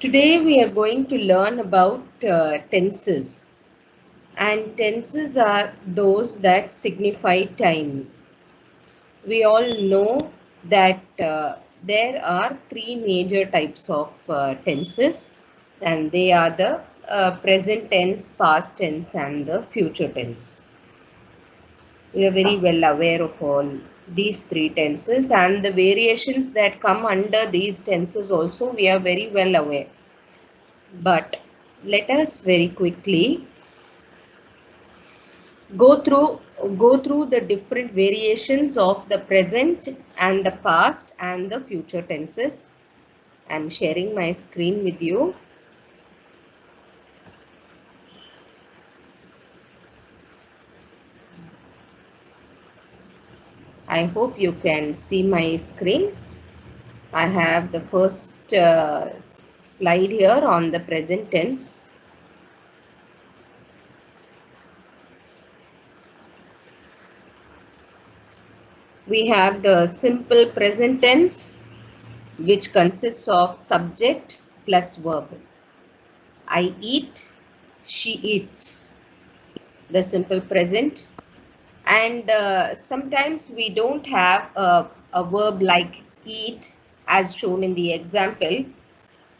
Today we are going to learn about tenses, and tenses are those that signify time. We all know that there are three major types of tenses, and they are the present tense, past tense, and the future tense. We are very well aware of all these three tenses, and the variations that come under these tenses also we are very well aware. But let us very quickly go through the different variations of the present and the past and the future tenses. I'm sharing my screen with you. I hope you can see my screen. I have the first slide here on the present tense. We have the simple present tense, which consists of subject plus verb. I eat, she eats. The simple present. And sometimes we don't have a verb like eat as shown in the example.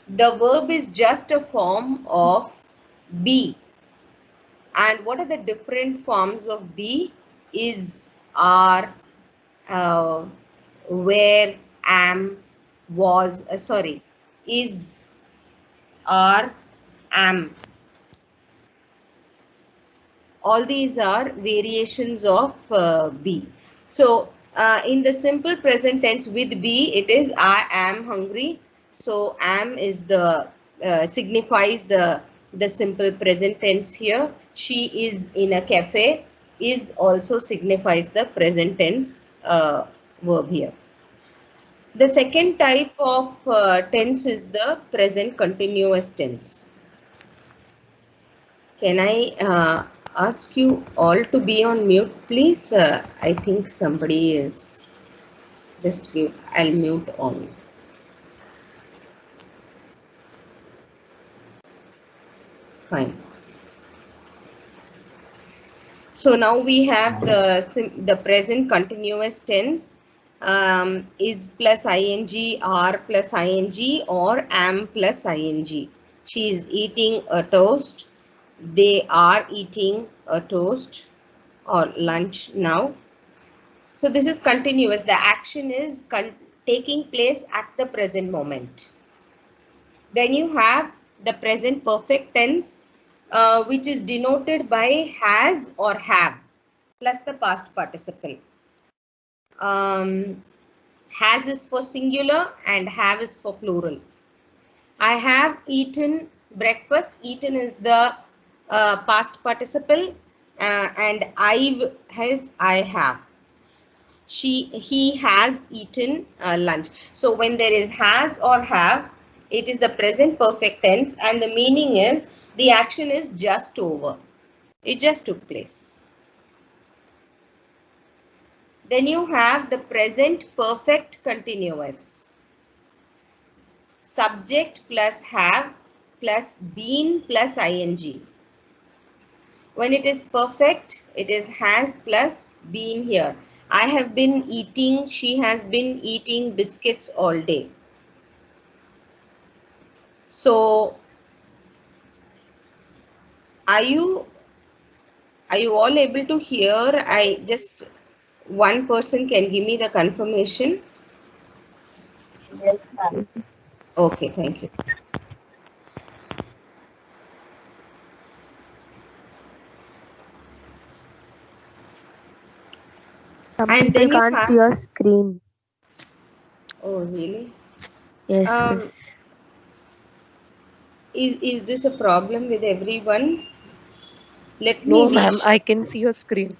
The verb is just a form of be. And what are the different forms of be? Is, are, where, am, was, is, are, am. All these are variations of be. So in the simple present tense with be, it is I am hungry. So am is the signifies the simple present tense here. She is in a cafe is also signifies the present tense verb here. The second type of tense is the present continuous tense. Can I ask you all to be on mute, please? I think somebody is just give. I'll mute on. Fine. So now we have the present continuous tense is plus ing, are plus ing, or am plus ing. She is eating a toast. They are eating a toast or lunch now. So this is continuous. The action is taking place at the present moment. Then you have the present perfect tense, which is denoted by has or have plus the past participle. Has is for singular and have is for plural. I have eaten breakfast. Eaten is the past participle, and I have. He has eaten lunch. So when there is has or have, it is the present perfect tense, and the meaning is the action is just over. It just took place. Then you have the present perfect continuous. Subject plus have plus been plus ing. When it is perfect, it is has plus been here. I have been eating, she has been eating biscuits all day. So, are you all able to hear? One person can give me the confirmation. Yes, ma'am. Okay, thank you. Some And people then you can't see have, your screen. oh really? Yes, Um, miss. is this a problem with everyone? Let me No, ma'am, reach. I can see your screen.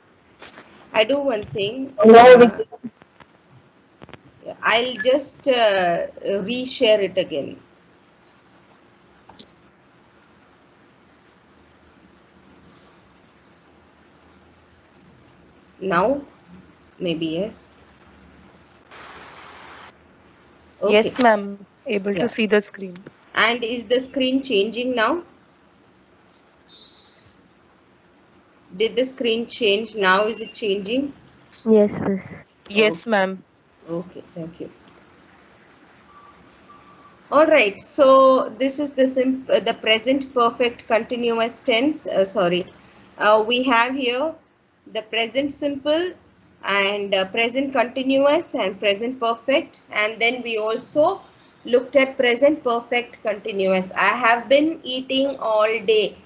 I do one thing. No, I'll just reshare it again. Now, maybe yes. Okay. Yes, ma'am, able to Yeah. see the screen. And is the screen changing now? Did the screen change now? Is it changing? Yes, miss. Yes, ma'am. Okay, thank you. All right, so this is the present perfect continuous tense. We have here the present simple and present continuous and present perfect, and then we also looked at present perfect continuous. I have been eating all day,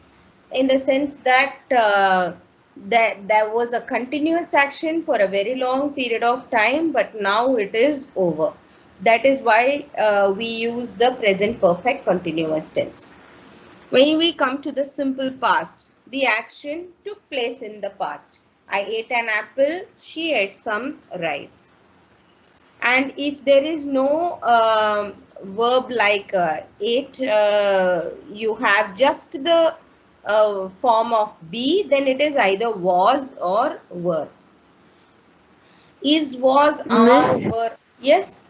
in the sense that that there was a continuous action for a very long period of time, but now it is over. That is why we use the present perfect continuous tense. When we come to the simple past, the action took place in the past. I ate an apple, she ate some rice. And if there is no verb like ate, you have just the form of be, then it is either was or were. Is, was, are, Miss, were. Yes?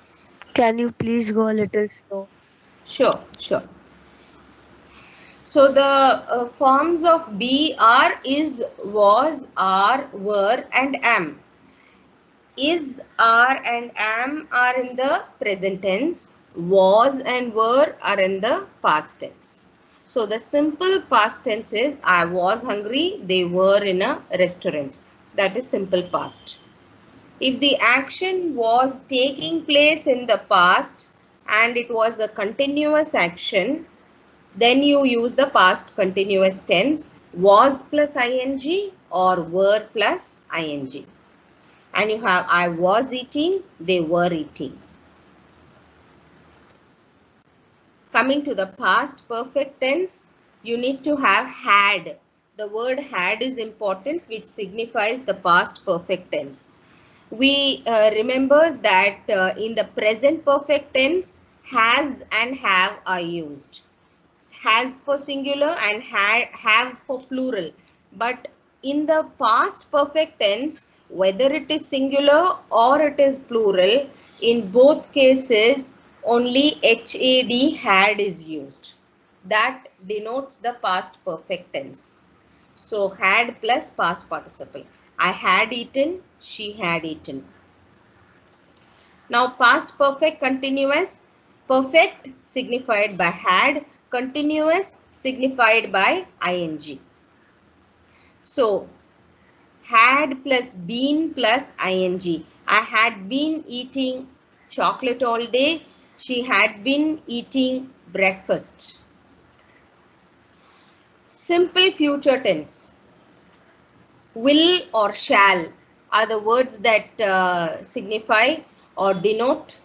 can you please go a little slow? Sure, sure. So the forms of be, are, is, was, are, were, and am. Is, are, and am are in the present tense. Was and were are in the past tense. So the simple past tense is I was hungry, they were in a restaurant. That is simple past. If the action was taking place in the past and it was a continuous action, then you use the past continuous tense, was plus ing or were plus ing. And you have I was eating, they were eating. Coming to the past perfect tense, you need to have had. The word had is important, which signifies the past perfect tense. We remember that in the present perfect tense, has and have are used. Has for singular and have for plural. But in the past perfect tense, whether it is singular or it is plural, in both cases only had is used. That denotes the past perfect tense. So had plus past participle. I had eaten, she had eaten. Now past perfect continuous, perfect signified by had, continuous signified by ing. So had plus been plus ing. I had been eating chocolate all day. She had been eating breakfast. Simple future tense. Will or shall are the words that signify or denote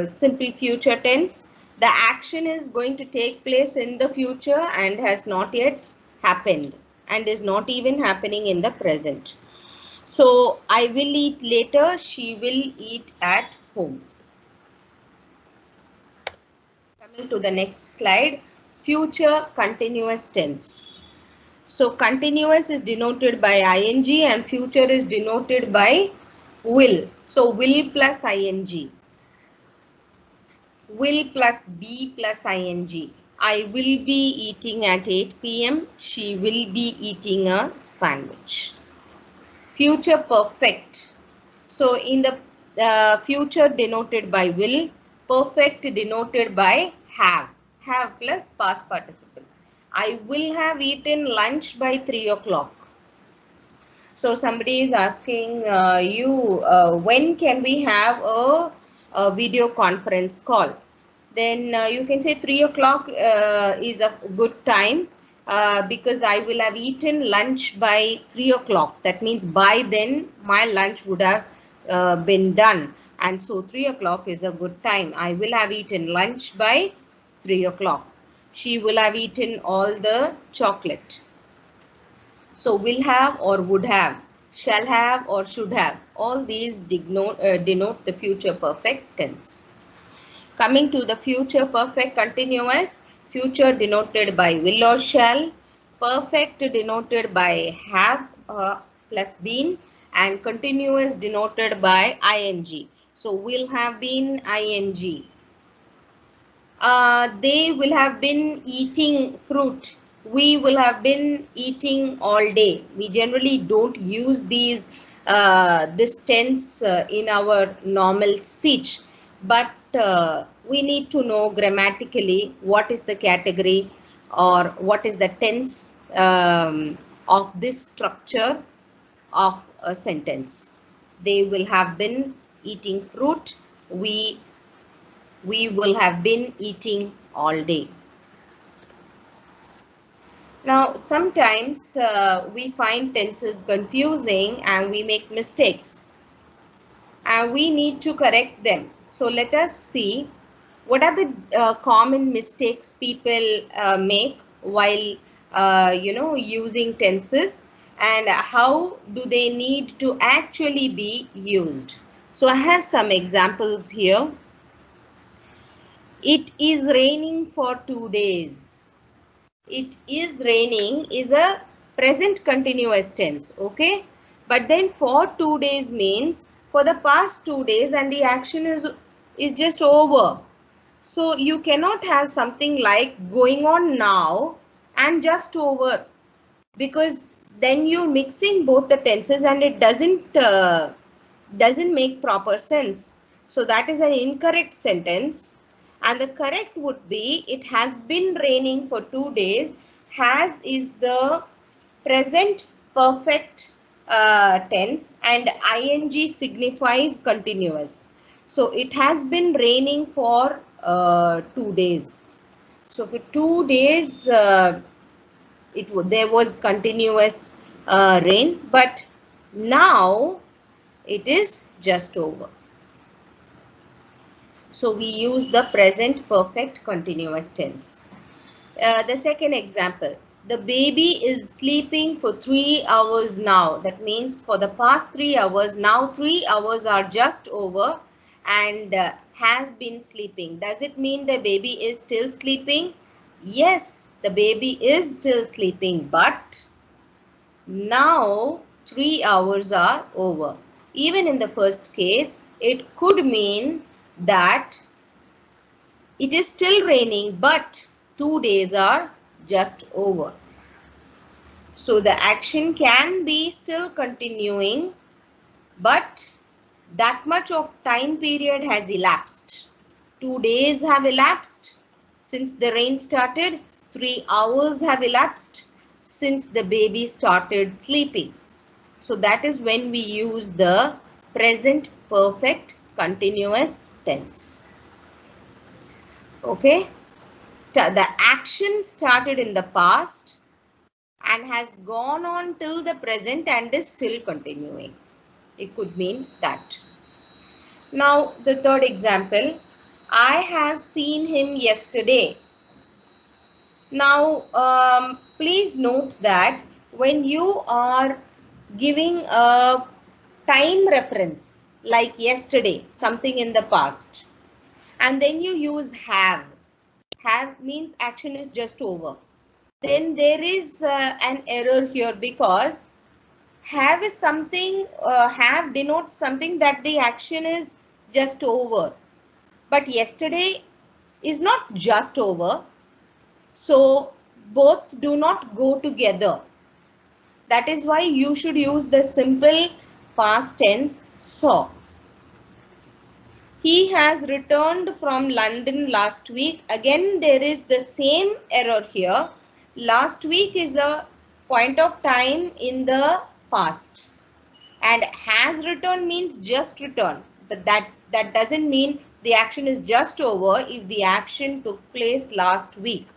simple future tense. The action is going to take place in the future and has not yet happened and is not even happening in the present. So, I will eat later, she will eat at home. Coming to the next slide, future continuous tense. So continuous is denoted by ing and future is denoted by will. So will plus ing. Will plus be plus ing. I will be eating at 8 p.m. She will be eating a sandwich. Future perfect. So in the future denoted by will, perfect denoted by have. Have plus past participle. I will have eaten lunch by 3 o'clock. So somebody is asking you, when can we have a video conference call? Then you can say 3 o'clock is a good time because I will have eaten lunch by 3 o'clock. That means by then my lunch would have been done. And so 3 o'clock is a good time. I will have eaten lunch by 3 o'clock. She will have eaten all the chocolate. So will have or would have, shall have or should have, all these denote the future perfect tense. Coming to the future perfect continuous, future denoted by will or shall, perfect denoted by have plus been, and continuous denoted by ing. So will have been ing. They will have been eating fruit. We will have been eating all day. We generally don't use this tense in our normal speech, but we need to know grammatically what is the category or what is the tense of this structure of a sentence. They will have been eating fruit. We will have been eating all day. Now, sometimes we find tenses confusing and we make mistakes and we need to correct them. So let us see what are the common mistakes people make while using tenses, and how do they need to actually be used. So I have some examples here. It is raining for 2 days. It is raining is a present continuous tense, okay? But then for 2 days means for the past 2 days and the action is just over. So you cannot have something like going on now and just over, because then you're mixing both the tenses and it doesn't make proper sense. So that is an incorrect sentence. And the correct would be, it has been raining for 2 days. Has is the present perfect tense and ing signifies continuous. So it has been raining for 2 days. So for 2 days there was continuous rain, but now it is just over. So we use the present perfect continuous tense. The second example, the baby is sleeping for 3 hours now. That means for the past 3 hours, now 3 hours are just over and has been sleeping. Does it mean the baby is still sleeping? Yes, the baby is still sleeping, but now 3 hours are over. Even in the first case, it could mean that it is still raining, but 2 days are just over. So the action can be still continuing, but that much of time period has elapsed. 2 days have elapsed since the rain started. 3 hours have elapsed since the baby started sleeping. So that is when we use the present perfect continuous tense. Okay, the action started in the past and has gone on till the present and is still continuing. It could mean that. Now the third example, I have seen him yesterday. Now please note that when you are giving a time reference like yesterday, something in the past, and then you use have means action is just over, then there is an error here, because have is something, have denotes something that the action is just over, but yesterday is not just over, so both do not go together. That is why you should use the simple past tense saw. He has returned from London last week. Again, there is the same error here. Last week is a point of time in the past. And has returned means just returned. But that doesn't mean the action is just over if the action took place last week.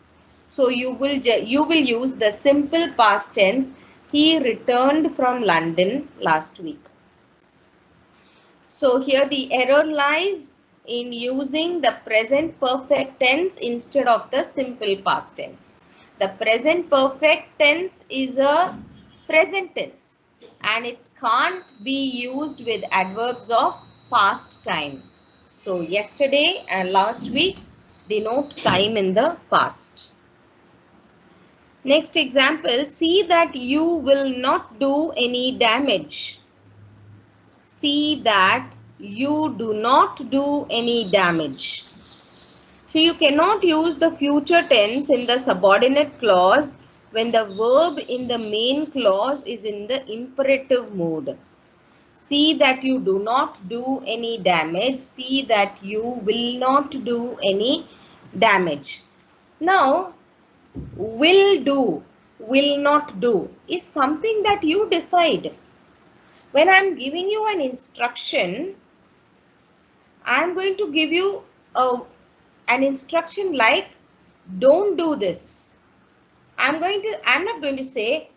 So you will use the simple past tense. He returned from London last week. So here the error lies in using the present perfect tense instead of the simple past tense. The present perfect tense is a present tense and it can't be used with adverbs of past time. So yesterday and last week denote time in the past. Next example, see that you will not do any damage. See that you do not do any damage. So you cannot use the future tense in the subordinate clause when the verb in the main clause is in the imperative mode. See that you do not do any damage. See that you will not do any damage. Now, will do, will not do is something that you decide. When I am giving you an instruction, I am going to give you an instruction like don't do this. I'm not going to say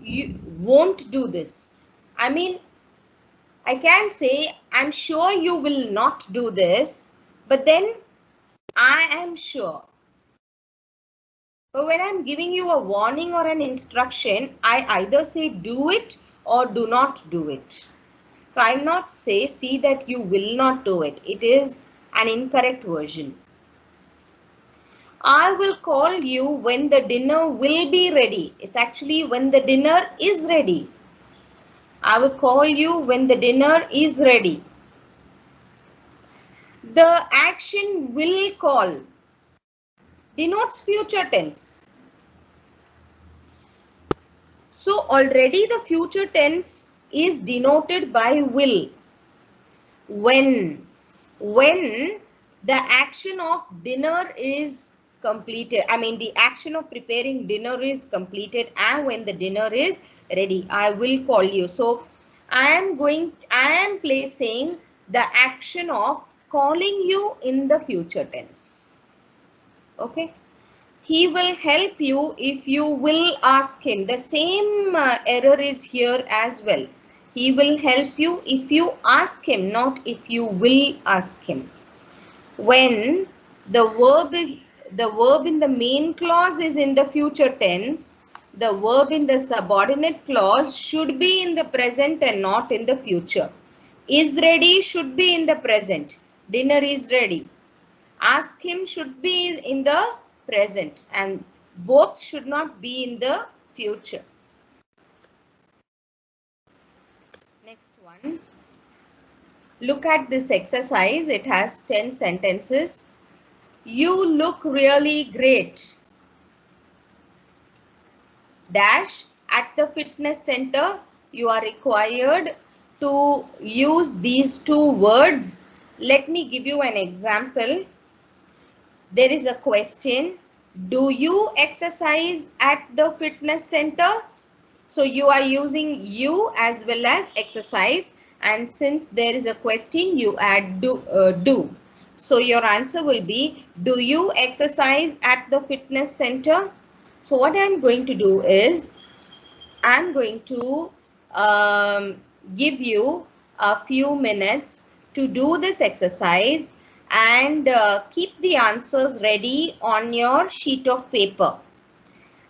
you won't do this. I mean, I can say I'm sure you will not do this, but then I am sure. But when I'm giving you a warning or an instruction, I either say do it or do not do it. So I will not say see that you will not do it. It is an incorrect version. I will call you when the dinner will be ready. It's actually when the dinner is ready. I will call you when the dinner is ready. The action will call denotes future tense. So already the future tense is denoted by will. When the action of dinner is completed, I mean the action of preparing dinner is completed, and when the dinner is ready, I will call you. So I am placing the action of calling you in the future tense. Okay. He will help you if you will ask him. The same error is here as well. He will help you if you ask him, not if you will ask him. When the verb in the main clause is in the future tense, the verb in the subordinate clause should be in the present and not in the future. Is ready should be in the present. Dinner is ready. Ask him should be in the present, and both should not be in the future. Next one. Look at this exercise. It has 10 sentences. You look really great. Dash. At the fitness center, you are required to use these two words. Let me give you an example. There is a question. Do you exercise at the fitness center? So you are using you as well as exercise, and since there is a question, you add do. So your answer will be, do you exercise at the fitness center? So what I am going to do is, I am going to give you a few minutes to do this exercise and keep the answers ready on your sheet of paper.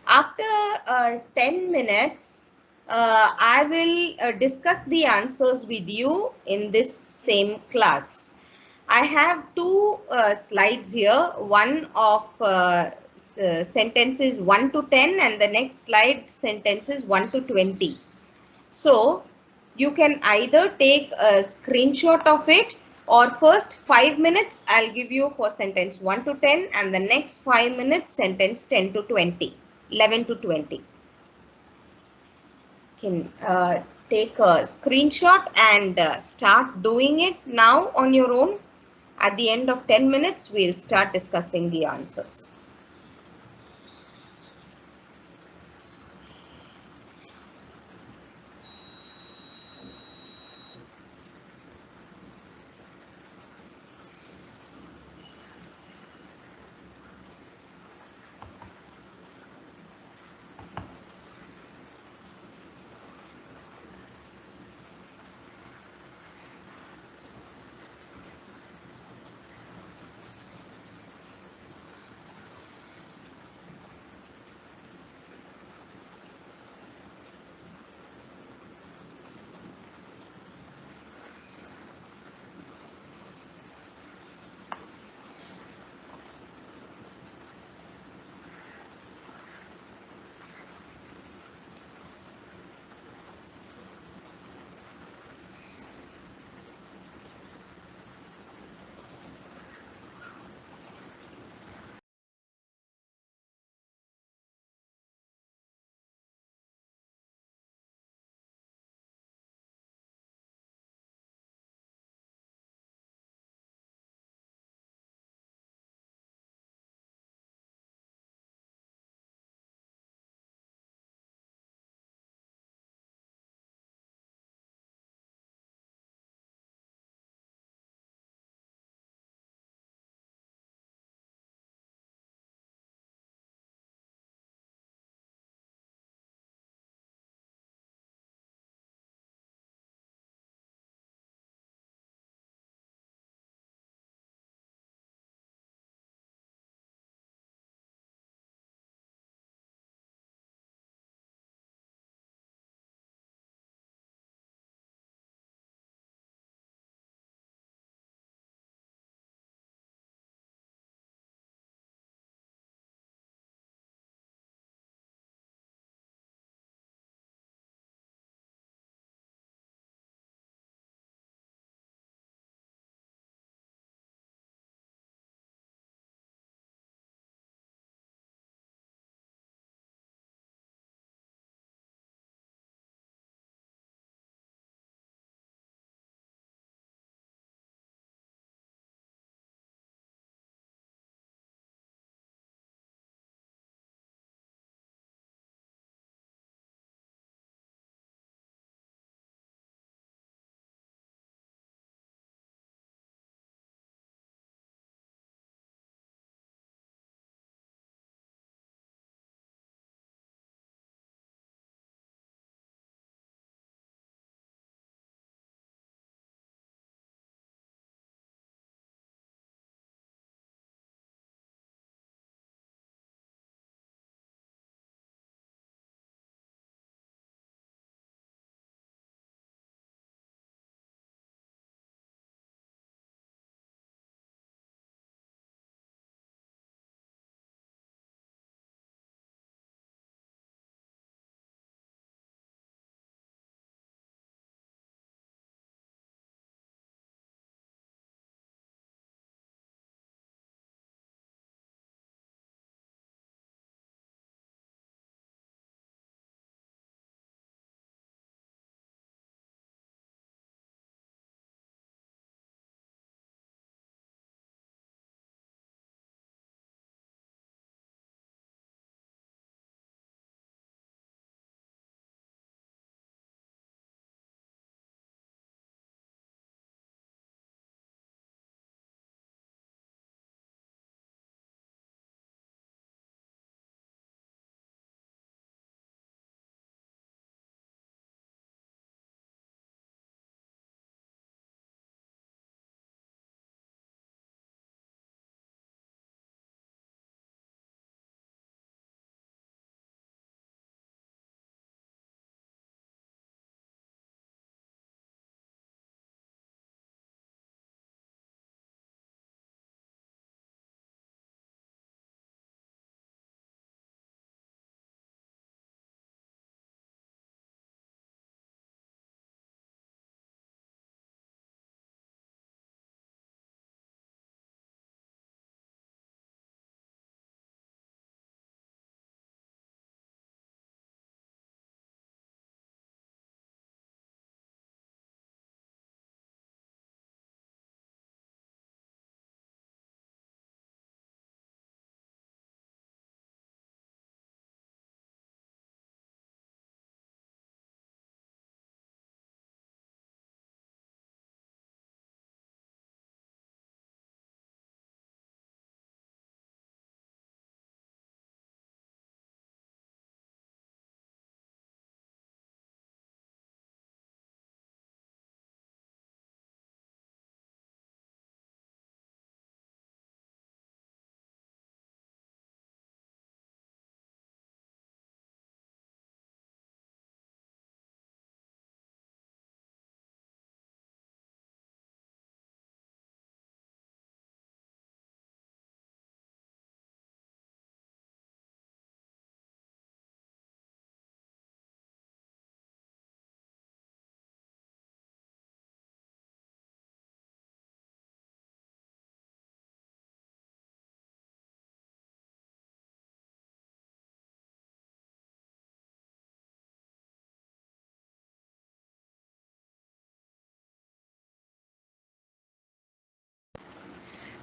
After 10 minutes, I will discuss the answers with you in this same class. I have two slides here, one of sentences 1 to 10 and the next slide sentences 1 to 20. So you can either take a screenshot of it, or first 5 minutes I'll give you for sentence 1 to 10 and the next 5 minutes sentence 10 to 20. 11 to 20. Can take a screenshot and start doing it now on your own. At the end of 10 minutes, we'll start discussing the answers.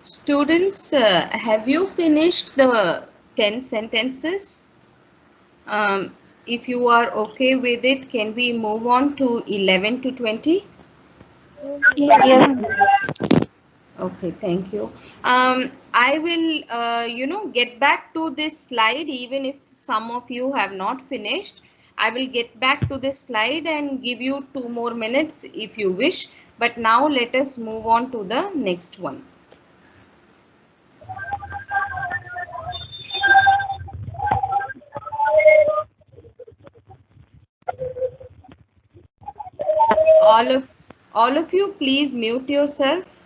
Students, have you finished the 10 sentences? Um, if you are okay with it, can we move on to 11 to 20? Yes, ma'am. Okay, thank you. I will, get back to this slide even if some of you have not finished. I will get back to this slide and give you 2 more minutes if you wish. But now let us move on to the next one. All of all of you, please mute yourself.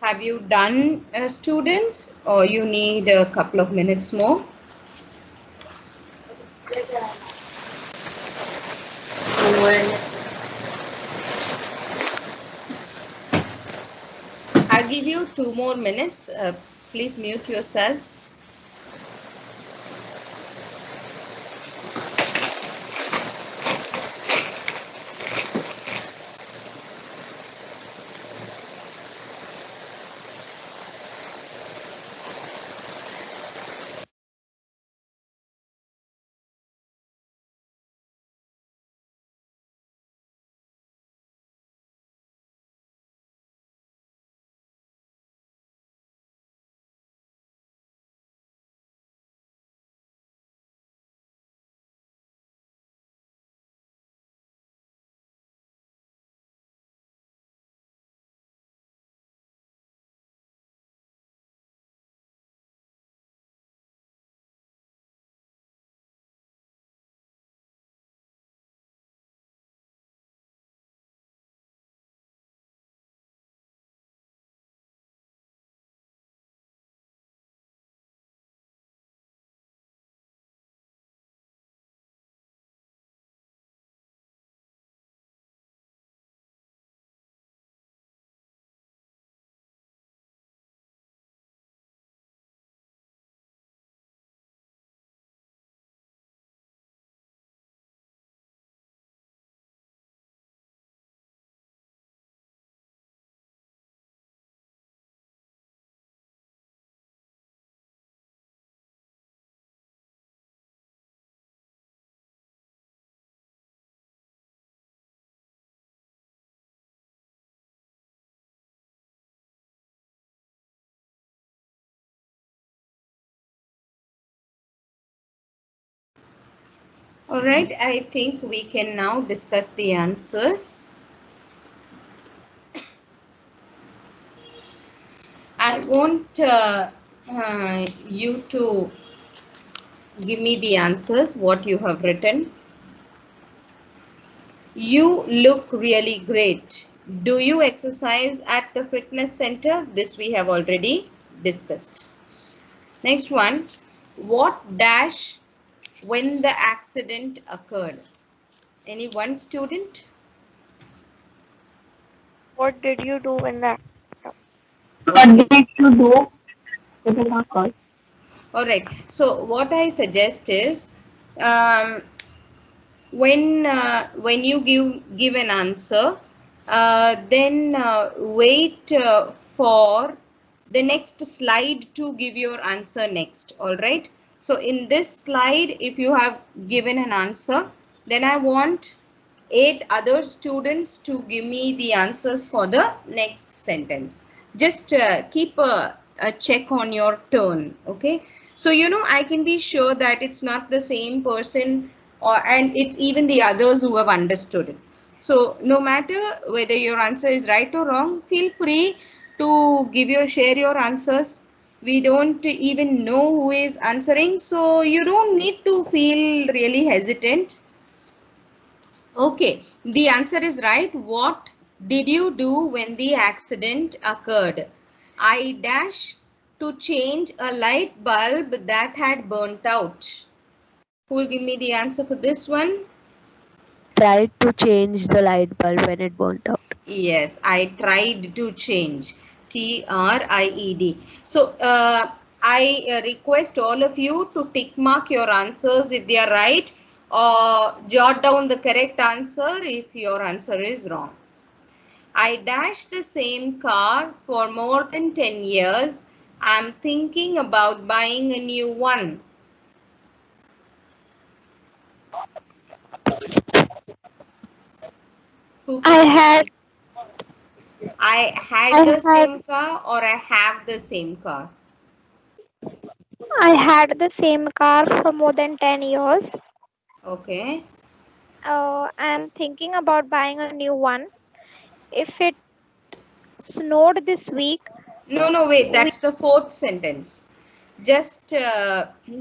Have you done, students, or you need a couple of minutes more? I'll give you 2 more minutes. Please mute yourself. All right, I think we can now discuss the answers. I want you to give me the answers, what you have written. You look really great. Do you exercise at the fitness center? This we have already discussed. Next one, what dash when the accident occurred? Any one student? What did you do in that? What did you do with the marker? All right. So what I suggest is, um, when you give an answer, then wait for the next slide to give your answer next. All right. So in this slide, if you have given an answer, then I want 8 other students to give me the answers for the next sentence. Just keep a check on your turn. Okay. So, I can be sure that it's not the same person, and it's even the others who have understood it. So no matter whether your answer is right or wrong, feel free to share your answers. We don't even know who is answering, so you don't need to feel really hesitant. Okay, the answer is right. What did you do when the accident occurred? I dash to change a light bulb that had burnt out. Who will give me the answer for this one? Tried to change the light bulb when it burnt out. Yes, I tried to change. TRIED. So, I request all of you to tick mark your answers if they are right, or jot down the correct answer if your answer is wrong. I dash the same car for more than 10 years. I'm thinking about buying a new one. I had the same car, or I have the same car. I had the same car for more than 10 years. Okay. I'm thinking about buying a new one. If it snowed this week, No, wait, that's the fourth sentence. Just,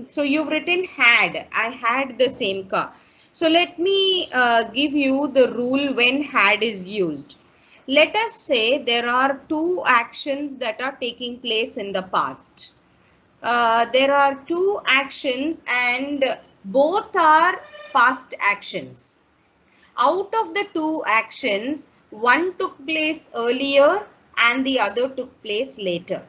so you've written had. I had the same car. So let me give you the rule when had is used. Let us say there are two actions that are taking place in the past. There are two actions and both are past actions. Out of the two actions, one took place earlier and the other took place later.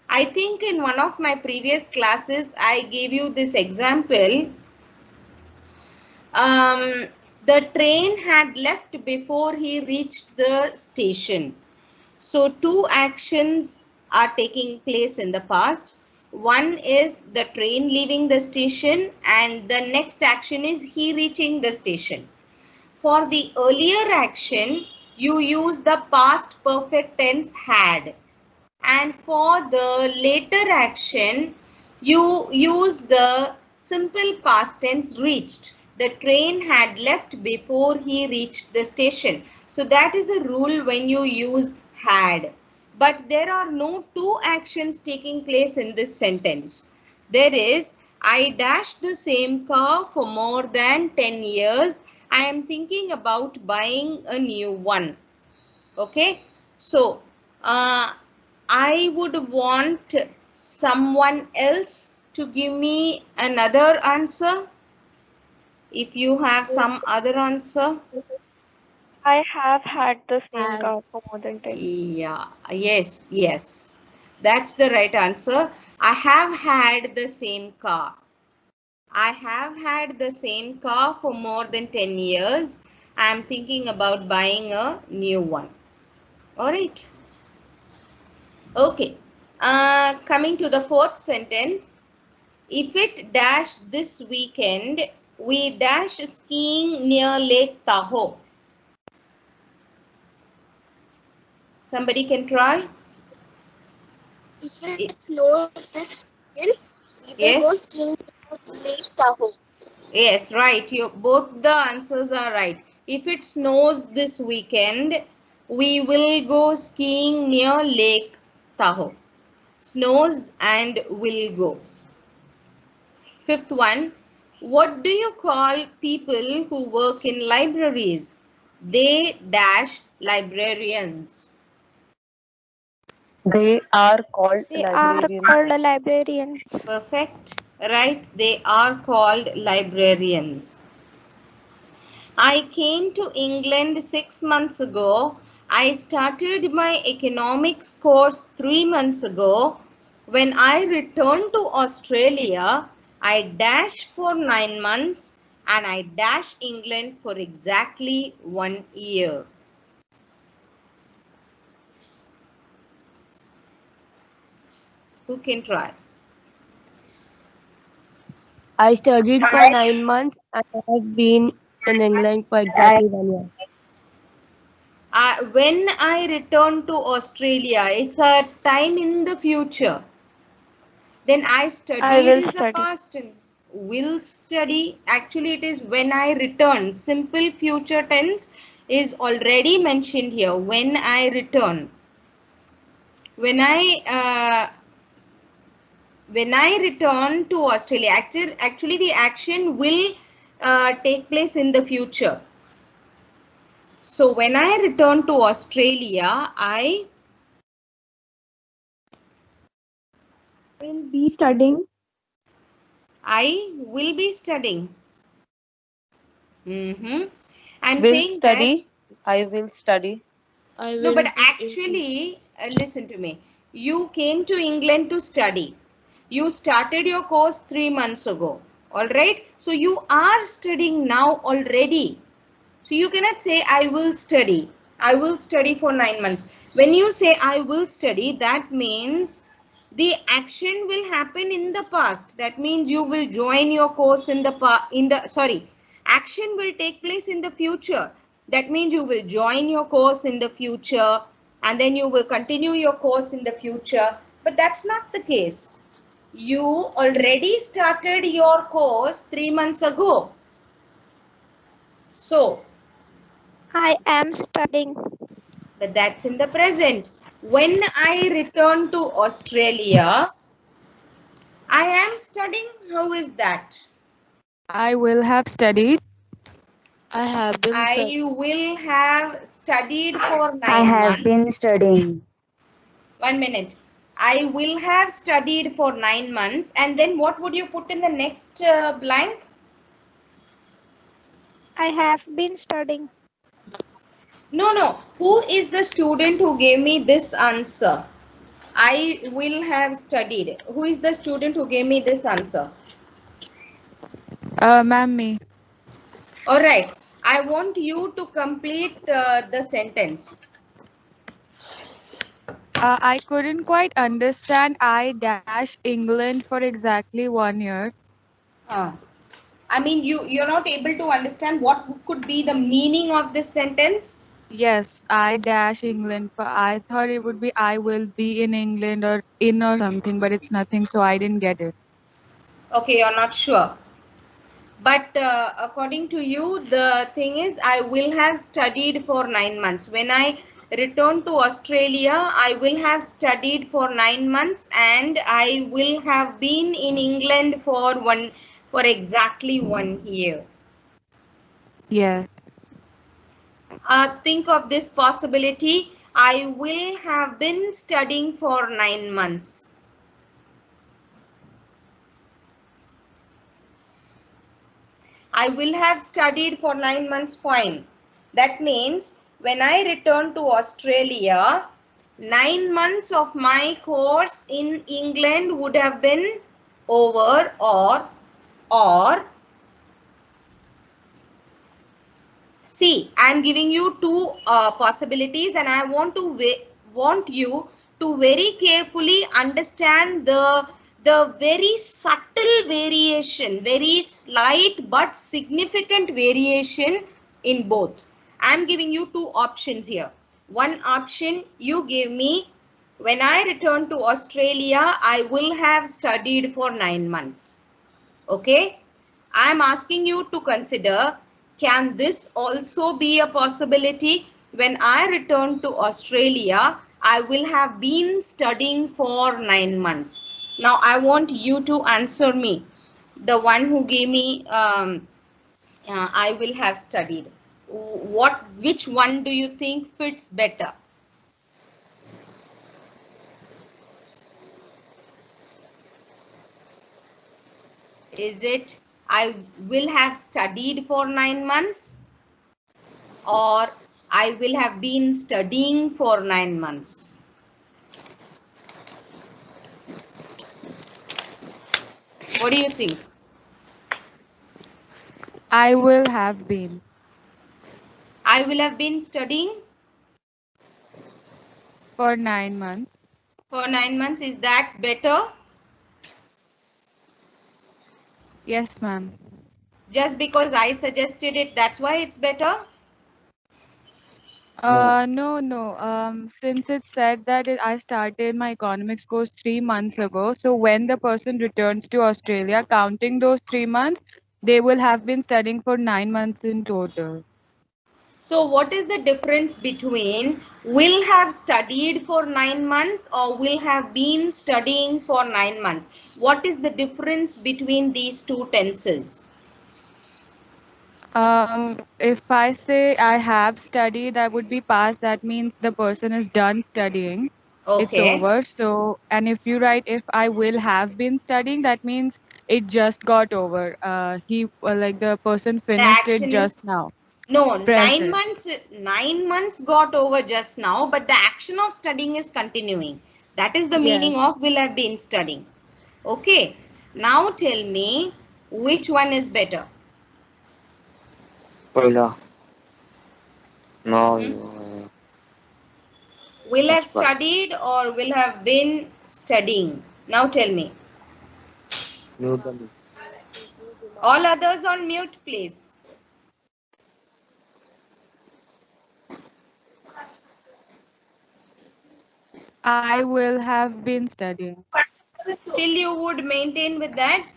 I think in one of my previous classes, I gave you this example. The train had left before he reached the station. So two actions are taking place in the past. One is the train leaving the station and the next action is he reaching the station. For the earlier action, you use the past perfect tense had. And for the later action, you use the simple past tense reached. The train had left before he reached the station. So that is the rule when you use had. But there are no two actions taking place in this sentence. There is, I dashed the same car for more than 10 years. I am thinking about buying a new one. Okay. So, I would want someone else to give me another answer. If you have some other answer. I have had the same car for more than 10 years. Yeah, yes. That's the right answer. I have had the same car. I have had the same car for more than 10 years. I am thinking about buying a new one. All right. Okay. Coming to the fourth sentence. If it dash this weekend, we dash skiing near Lake Tahoe. Somebody can try? If it snows this weekend, we will go skiing to Lake Tahoe. Yes, right. Both the answers are right. If it snows this weekend, we will go skiing near Lake Tahoe. Snows and will go. Fifth one. What do you call people who work in libraries? They dash librarians. They are called They are librarians. called librarians. Perfect. Right. They are called librarians. I came to England 6 months ago. I started my economics course 3 months ago. When I returned to Australia, I dashed for 9 months and I dashed England for exactly 1 year. Who can try? I studied for 9 months and I have been in England for exactly 1 year. When I returned to Australia, it's a time in the future. Then I studied will is a study. past tense. Will study. Actually, it is when I return. Simple future tense is already mentioned here. When I return. When I return to Australia, actually the action will take place in the future. So when I return to Australia, I Will be studying. I will be studying. I'm Will saying study. that. I will study. No, but actually, listen to me. You came to England to study. You started your course 3 months ago. All right. So you are studying now already. So you cannot say, I will study. I will study for 9 months. When you say, I will study, that means the action will happen in the past. That means you will join your course action will take place in the future. That means you will join your course in the future and then you will continue your course in the future. But that's not the case. You already started your course 3 months ago. So, I am studying. but that's in the present. When I return to Australia, I am studying. How is that? I will have studied. I have been I will have studied for 9 I have been months. studying. 1 minute. I will have studied for 9 months. And then what would you put in the next blank? I have been studying. No. Who is the student who gave me this answer? I will have studied. Who is the student who gave me this answer? ma'am, me. All right. I want you to complete the sentence. I couldn't quite understand I dash England for exactly 1 year. I mean, you're not able to understand what could be the meaning of this sentence? Yes, I dash England. But I thought it would be I will be in England or in or something, but it's nothing, so I didn't get it. Okay, you're not sure. But according to you, the thing is, I will have studied for 9 months. When I return to Australia, I will have studied for 9 months and I will have been in England for exactly 1 year. Yes. Think of this possibility. I will have been studying for 9 months. I will have studied for 9 months, fine. That means when I return to Australia, 9 months of my course in England would have been over, or see, I am giving you two possibilities and I want you to very carefully understand the very subtle variation, very slight but significant variation in both. I am giving you two options here. One option you gave me, when I return to Australia, I will have studied for 9 months. Okay. I am asking you to consider, can this also be a possibility? When I return to Australia, I will have been studying for 9 months. Now, I want you to answer me. The one who gave me, I will have studied. Which one do you think fits better? Is it I will have studied for 9 months? Or I will have been studying for 9 months? What do you think? I will have been. I will have been studying For 9 months. for 9 months. Is that better? Yes, ma'am. Just because I suggested it, that's why it's better? No. Since it said that I started my economics course 3 months ago, so when the person returns to Australia, counting those 3 months, they will have been studying for 9 months in total. So what is the difference between will have studied for 9 months or will have been studying for 9 months? What is the difference between these two tenses? If I say I have studied, that would be past. That means the person is done studying. It's Okay. over. So, and if you write if I will have been studying, that means it just got over. Like the person The finished it action just is now. no, Present. 9 months got over just now, but the action of studying is continuing. That is the Yes. meaning of will have been studying. Okay. Now tell me which one is better. Paila. No, Will have that's fine. studied or will have been studying. Now tell me. Newton. All others on mute, please. I will have been studying. Still you would maintain with that?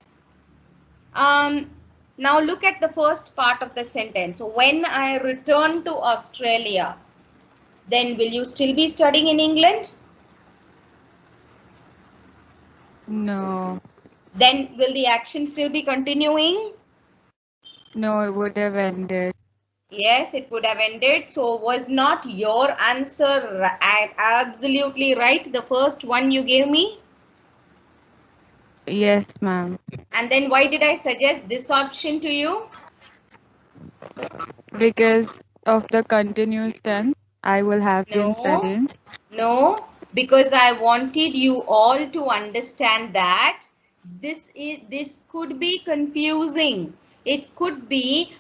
Now look at the first part of the sentence. When I return to Australia, then will you still be studying in England? No. Then will the action still be continuing? No, it would have ended. Yes, it would have ended. So was not your answer absolutely right? The first one you gave me? Yes, ma'am. And then why did I suggest this option to you? Because of the continuous tense, I will have been No, studying. no, because I wanted you all to understand that this could be confusing. It could be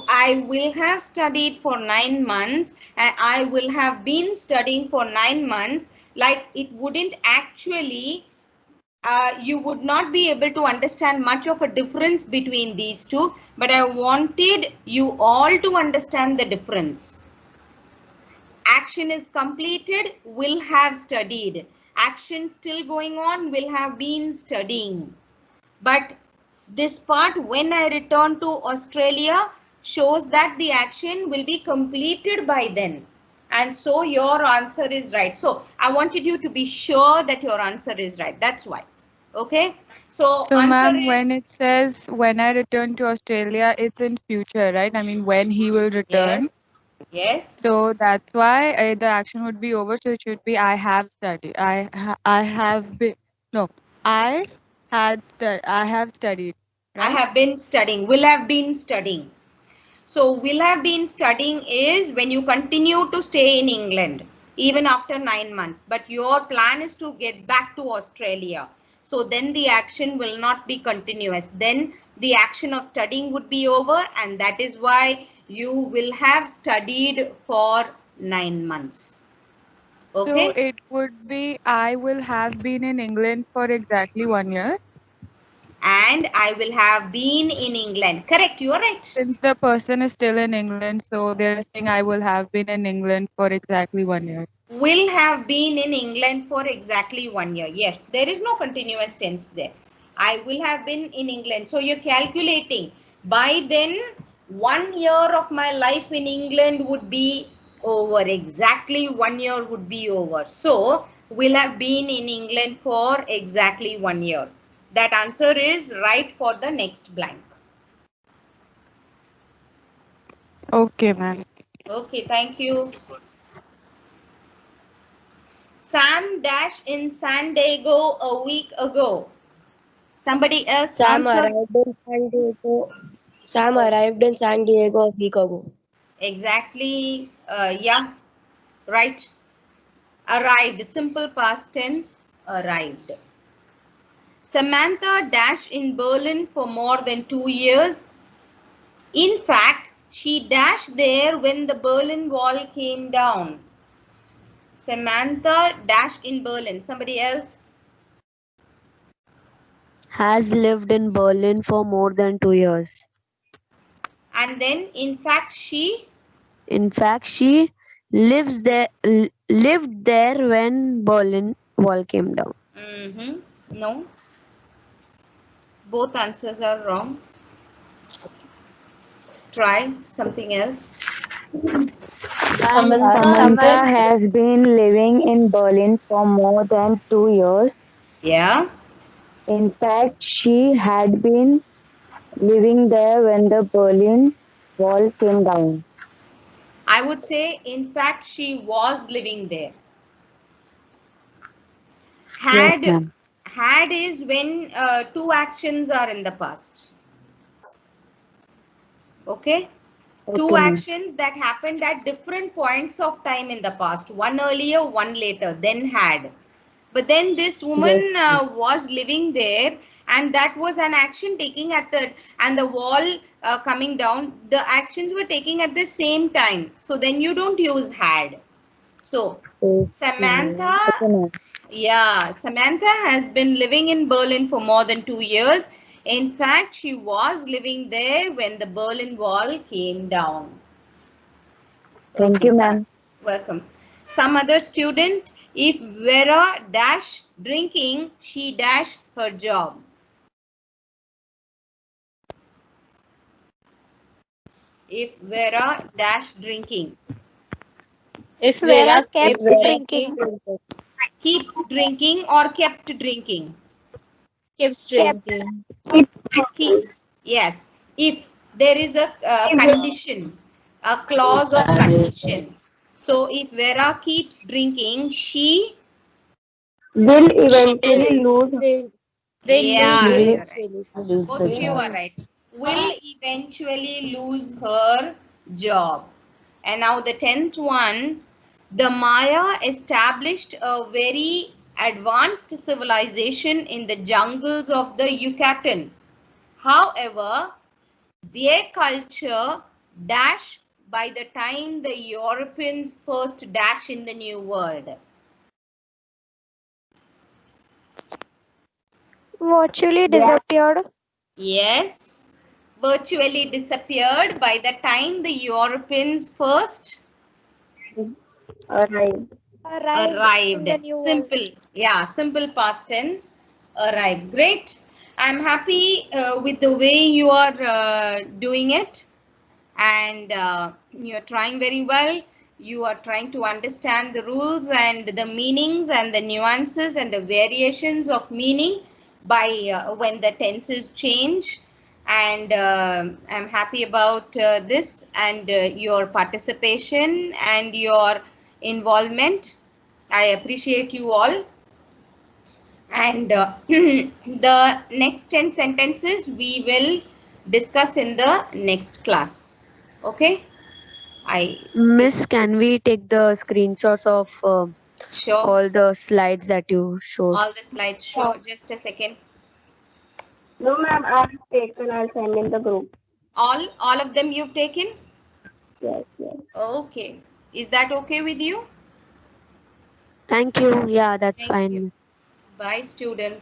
I will have studied for 9 months and I will have been studying for 9 months. Like it wouldn't actually you would not be able to understand much of a difference between these two, but I wanted you all to understand the difference. Action is completed, will have studied. Action still going on, will have been studying. But this part, when I return to Australia, shows that the action will be completed by then. And so your answer is right. So I wanted you to be sure that your answer is right. That's why. Okay. So So, answer ma'am, when is it says when I return to Australia, it's in future, right? I mean, when he will return. yes. Yes. So that's why the action would be over. So it should be I have studied. I have been. No, I I have studied. I Right? have been studying, will have been studying. So will have been studying is when you continue to stay in England even after 9 months, but your plan is to get back to Australia. So then the action will not be continuous. Then the action of studying would be over, and that is why you will have studied for 9 months. So Okay. it would be I will have been in England for exactly 1 year. And I will have been in England. Correct. You are right. Since the person is still in England, so they're saying I will have been in England for exactly 1 year. Will have been in England for exactly 1 year. Yes, there is no continuous tense there. I will have been in England. So you're calculating. By then, 1 year of my life in England would be over. Exactly 1 year would be over. So will have been in England for exactly 1 year. That answer is right for the next blank. Okay, ma'am. Okay, thank you. Sam dash in San Diego a week ago. Somebody else Sam answer. arrived in San Diego. Sam Oh, arrived in San Diego a week ago. exactly. Yeah, right. Arrived. Simple past tense. Arrived. Samantha dashed in Berlin for more than 2 years. In fact, she dashed there when the Berlin Wall came down. Samantha dashed in Berlin. Somebody else? Has lived in Berlin for more than 2 years. And then, in fact, she. In fact, she lived there when Berlin Wall came down. No. Both answers are wrong. Try something else. Samantha has been living in Berlin for more than 2 years. Yeah. In fact, she had been living there when the Berlin Wall came down. I would say, in fact, she was living there. Yes, Had, ma'am. had is when two actions are in the past. Okay. Two Okay, ma'am. actions that happened at different points of time in the past. One earlier, one later, then had. But then this woman Yes. was living there, and that was an action taking at the wall coming down. The actions were taking at the same time. So then you don't use had. So Samantha, Okay, ma'am. yeah, Samantha has been living in Berlin for more than 2 years. In fact, she was living there when the Berlin Wall came down. Thank Okay, you, ma'am. welcome. Some other student, if Vera dash drinking, she dash her job. If Vera dash drinking. If Vera kept drinking. Keeps drinking or kept drinking? Keeps drinking. Keeps. Yes. If there is a condition. A clause of condition. So if Vera keeps drinking, she Will eventually lose. yeah, Will you're right. eventually lose Both the of you job. are right. Will eventually lose her job. And now the 10th one, the Maya established a very advanced civilization in the jungles of the Yucatan. However, their culture dash by the time the Europeans first dash in the New World. Virtually disappeared. Yes, virtually disappeared by the time the Europeans first Arrived. Arrived in the New World. Simple, yeah, simple past tense, arrived. Great. I'm happy with the way you are doing it, and you're trying very well. You are trying to understand the rules and the meanings and the nuances and the variations of meaning by when the tenses change. And I'm happy about this and your participation and your involvement. I appreciate you all. And the next 10 sentences we will discuss in the next class. Okay? Miss, can we take the screenshots of Sure. all the slides that you showed? All the slides. Sure. Just a second. No, ma'am, I've taken. I'll send in the group. All of them you've taken? Yes, yes. Okay. Is that okay with you? Thank you. Yeah, that's Thank fine, you. Miss. Bye, students.